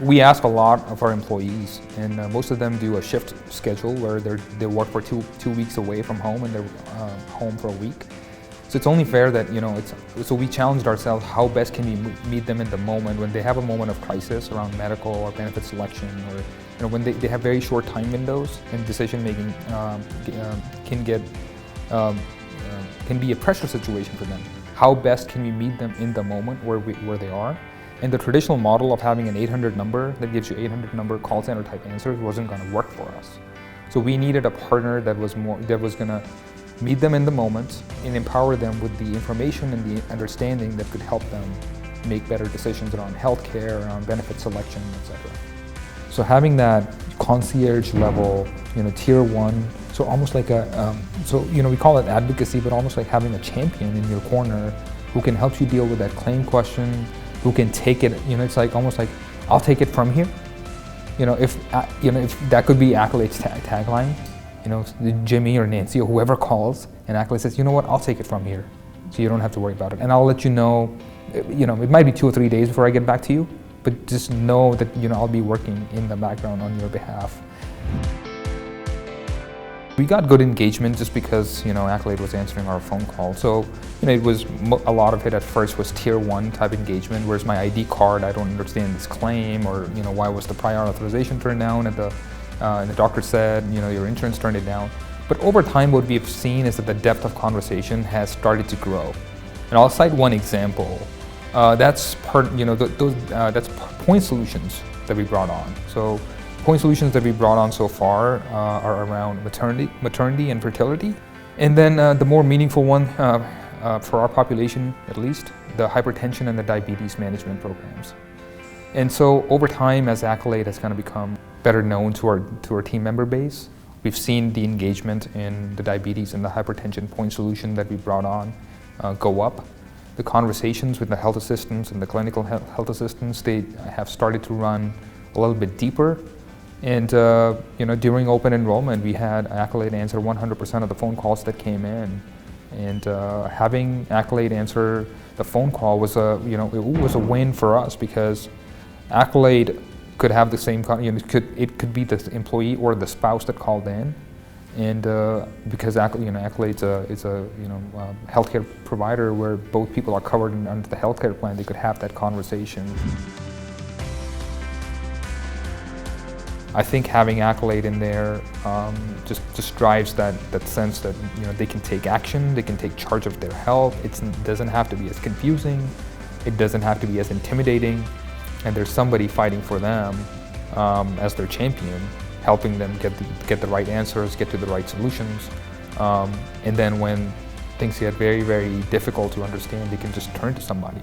We ask a lot of our employees, and most of them do a shift schedule where they work for two weeks away from home and they're home for a week. So it's only fair that, so we challenged ourselves, how best can we meet them in the moment when they have a moment of crisis around medical or benefit selection, or when they have very short time windows and decision making can be a pressure situation for them. How best can we meet them in the moment where they are? And the traditional model of having an 800 number that gives you 800 number call center type answers wasn't going to work for us. So we needed a partner that was going to meet them in the moment and empower them with the information and the understanding that could help them make better decisions around healthcare, around benefit selection, etc. So having that concierge level, tier one, so almost like we call it advocacy, but almost like having a champion in your corner who can help you deal with that claim question, who can take it, it's like almost like, I'll take it from here. If that could be Accolade's tagline, Jimmy or Nancy or whoever calls, and Accolade says, you know what, I'll take it from here, so you don't have to worry about it. And I'll let you know, it might be 2 or 3 days before I get back to you, but just know that, I'll be working in the background on your behalf. We got good engagement just because, Accolade was answering our phone call. So, it was, a lot of it at first was tier one type engagement. Where's my ID card? I don't understand this claim, or, why was the prior authorization turned down? And the doctor said, your insurance turned it down. But over time, what we've seen is that the depth of conversation has started to grow. And I'll cite one example. That's that's point solutions that we brought on. So point solutions that we brought on so far are around maternity and fertility. And then the more meaningful one, for our population at least, the hypertension and the diabetes management programs. And so over time, as Accolade has kind of become better known to our team member base, we've seen the engagement in the diabetes and the hypertension point solution that we brought on go up. The conversations with the health assistants and the clinical health assistants, they have started to run a little bit deeper. And during open enrollment, we had Accolade answer 100% of the phone calls that came in. And having Accolade answer the phone call was it was a win for us, because Accolade could have the same, it could be the employee or the spouse that called in, and because Accolade is a healthcare provider where both people are covered under the healthcare plan, they could have that conversation. I think having Accolade in there just drives that sense that they can take action, they can take charge of their health. It doesn't have to be as confusing, it doesn't have to be as intimidating, and there's somebody fighting for them as their champion, helping them get the right answers, get to the right solutions, and then when things get very, very difficult to understand, they can just turn to somebody.